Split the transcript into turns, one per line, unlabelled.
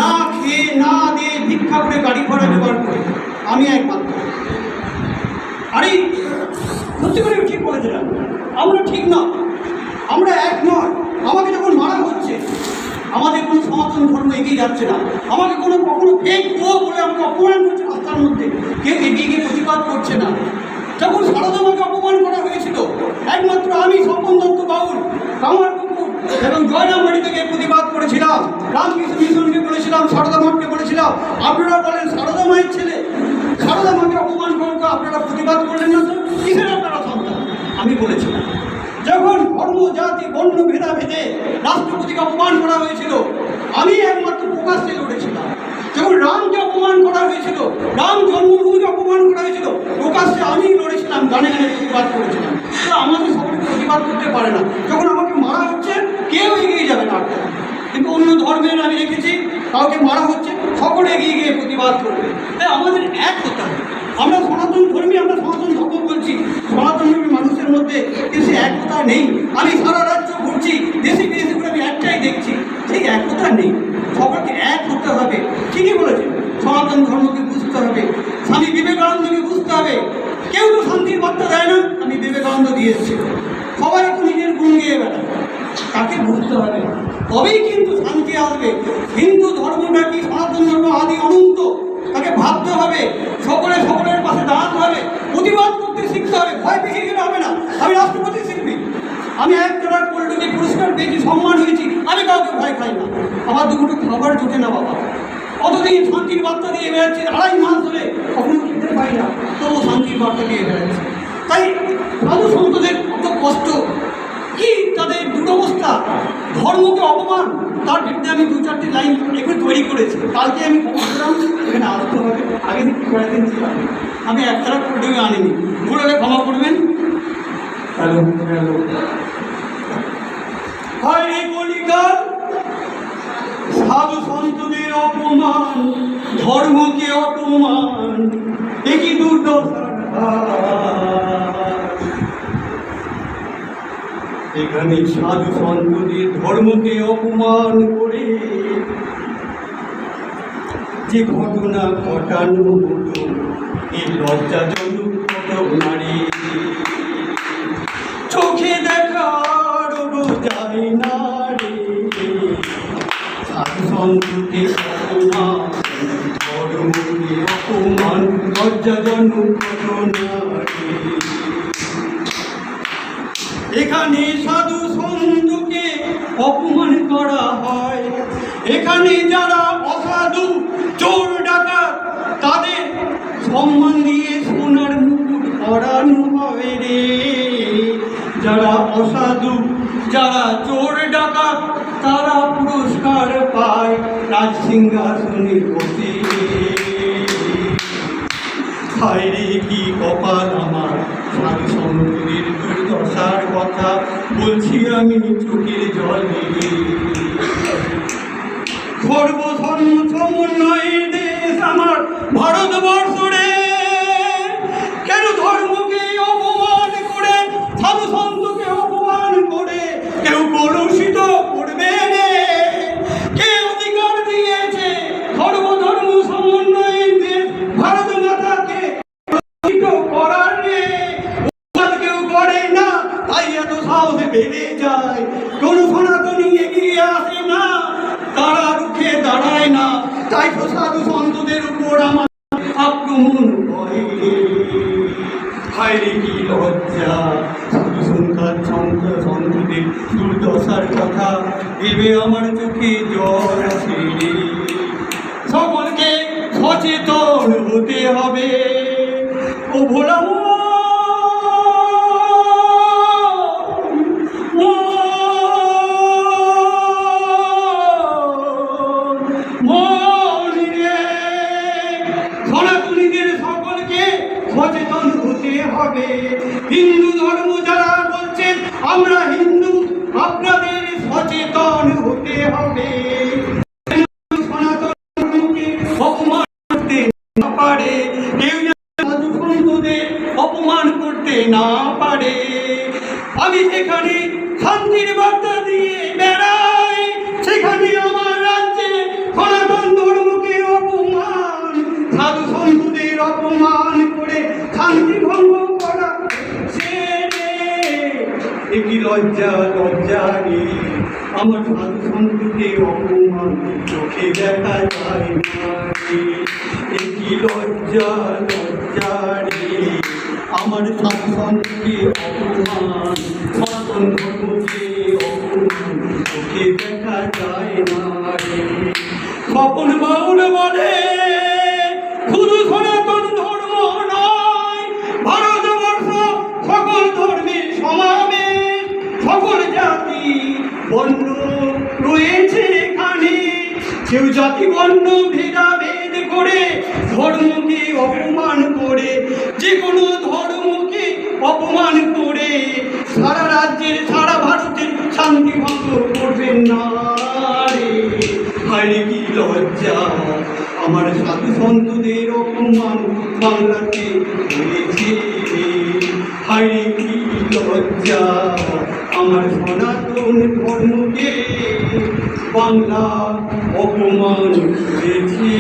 না খেয়ে না দিয়ে ভিক্ষা করে গাড়ি ভাড়া জোগাড় করে আমি একমাত্র। আরে সত্যি করে ঠিক বলেছিলাম, আমরা ঠিক না, আমরা এক নয়। আমাকে যখন মারা হচ্ছে, আমাদের কোনো সনাতন ধর্ম এগিয়ে যাচ্ছে না, আমাকে কখনো ফেক বলে আমাকে অপমান করছে রাস্তার মধ্যে, কেউ এগিয়ে গিয়ে প্রতিবাদ করছে না। যখন সারদামাকে অপমান করা হয়েছিল, একমাত্র আমি স্বপন দত্ত বাউল, কামারপুকুর এবং জয়রামবাড়ি থেকে প্রতিবাদ করেছিলাম। রামকৃষ্ণ মিশনকে বলেছিলাম, সারদামাকে বলেছিলাম, আপনারা বলেন সারদা মায়ের ছেলে, সারদামাকে অপমান করতে আপনারা প্রতিবাদ করলেন না তো কিসের আপনারা সন্তান? আমি বলেছিলাম। যখন ধর্ম জাতি বর্ণ ভেদাভেদে রাষ্ট্রপতিকে অপমান করা হয়েছিল, আমি একমাত্র প্রকাশ্যে লড়েছিলাম। যখন রামকে অপমান করা হয়েছিল, রাম জন্মভূমিকে অপমান করা হয়েছিল, প্রকাশ্যে আমি লড়েছিলাম, গানে গানে প্রতিবাদ করেছিলাম। তো আমাদের সকলে প্রতিবাদ করতে পারে না। যখন আমাকে মারা হচ্ছে, কেউ এগিয়ে যাবে না। কিন্তু অন্য ধর্মের আমি দেখেছি, কাউকে মারা হচ্ছে, সকলে এগিয়ে গিয়ে প্রতিবাদ করবে। তাই আমাদের এক হতে হবে। আমরা সনাতন ধর্মী, আমরা সনাতন ধর্ম বলছি, সনাতন ধর্মী মানুষের মধ্যে কিন্তু একতা নেই। আমি সারা রাজ্য ঘুরছি, দেশে বিদেশে ঘুরে আমি একটাই দেখছি, সেই একতা নেই। সকলকে এক হতে হবে। ঠিকই বলেছে, সনাতন ধর্মকে বুঝতে হবে, স্বামী বিবেকানন্দকে বুঝতে হবে। কেউ তো শান্তির বার্তা দেয় না, আমি বিবেকানন্দ দিয়ে এসেছি। সবাই তো নিজের গুণ গিয়ে বেড়ায়, তাকে বুঝতে হবে, তবেই কিন্তু শান্তি আসবে। হিন্দু ধর্মটা কি, সনাতন ধর্ম আদি অনন্ত, তাকে ভাবতে হবে। সকলের পাশে দাঁড়াতে হবে, প্রতিবাদ করতে শিখতে হবে। ভয় পেয়ে গেলে হবে না। আমি রাষ্ট্রপতি শিল্পী, আমি একজোড়া পল্টনে পুরস্কার পেয়েছি, সম্মান হয়েছি, আমি কাউকে ভয় খাই না। আমার দুটো খাবার জোটে না বাবা, কতদিন শান্তির বার্তা দিয়ে বেড়াচ্ছি, 2.5 মাস ধরে কখনো খেতে পাই না, তবু শান্তির বার্তা দিয়ে বেড়াচ্ছি। তাই সাধু সন্তদের কত কষ্ট, কি তাদের দুরবস্থা, ধর্মকে অপমান, তার বিরুদ্ধে আমি 2-4টি লাইন এগুলো তৈরি করেছি। কালকে আমি খবর পেলাম এখানে আসতে হবে, আগে থেকে কয়েকদিন ছিলাম, আমি একতারা পড়েও আনিনি, ভুল হলে ক্ষমা করবেন। হ্যালো হ্যালো, হয় রে কলিকাল, সাধু সন্তদের অপমান, ধর্মকে অপমান, একই দুর্দশা। এখানে সাধু সন্তদের ধর্মকে অপমান করে যে ঘটনা ঘটানো হলো, এই লজ্জাজনক কত নারী, চোখে দেখার যায় না রে। সাধু সন্তকে অপমান, ধর্মকে অপমান, লজ্জাজনক কত নারী। এখানে সাধু সন্তকে অপমান করা হয়, এখানে যারা অসাধু চোর ডাকাত তাদের সম্মান দিয়ে সোনার মুকুট পরানো হবে রে। যারা অসাধু, যারা চোর ডাকাত, তারা পুরস্কার পায় রাজ সিংহাসনে বসে। হায় রে কি কপাল আমার, সাধু সন্তদের দুর্দশার কথা বলছি আমি চোখের জল দিয়ে। সর্বধর্ম সমন্বয়ের দেশ আমার ভারতবর্ষ রে, কেন ধর্মকে অপমান করে, সাধু সন্তকে অপমান করে কেউ কলুষিত করবে রে? কে অধিকার দিয়েছে সর্বধর্ম সমন্বয়ের দেশ ভারত মাতাকে করার রে? কেউ করে না, তাই এত সাহস বেড়ে যায়। কোন সনাতনী এগিয়ে আসে না, তারা রুখে দাঁড়ায় না, তাই তো সাধু সন্তদের উপর আমার আক্রমণ করে। হায় রে কি লজ্জা, সাধু সন্তদের দুর্দশার কথা ভেবে আমার চোখে জল আসে। সকলকে সচেতন হতে হবে। ও ভোলা সনাতনীদের সকলকে সচেতন হতে হবে। হিন্দু ধর্ম যারা বলছেন আমরা হিন্দু, আপনাদের সচেতন হতে হবে। সনাতন ধর্মকে অপমান করতে না পারে, কেউ সাধু সন্তদের অপমান করতে না পারে। আমি যেখানে শান্তির বার্তা দিয়ে বেড়াই, সেখানে আমার রাজ্যে সনাতন লজ্জা লজ্জা রে আমার সাধু সন্তকে অপমান চোখে দেখা যায় না রে কি লজ্জা লজ্জা রে আমার সাধু সন্তকে অপমান সনাতন ধর্মকে অপমান চোখে দেখা যায় না রে স্বপন বাউল বলে শুধু সনাতন ধর্ম নয় ভারতবর্ষ সকল ধর্মের সমাবেশ সকল জাতি বর্ণ রয়েছে এখানে কেউ জাতি বর্ণ ভেদাভেদ করে ধর্মকে অপমান করে যে কোনো ধর্মকে অপমান করে সারা রাজ্যের সারা ভারতের শান্তি ভঙ্গ করবেন না রে হায় কি লজ্জা আমার সাধু সন্তদের অপমান বাংলাতে হয়েছে হায় কি লজ্জা আমার সনাতন ধর্মকে বাংলা অপমান করেছে।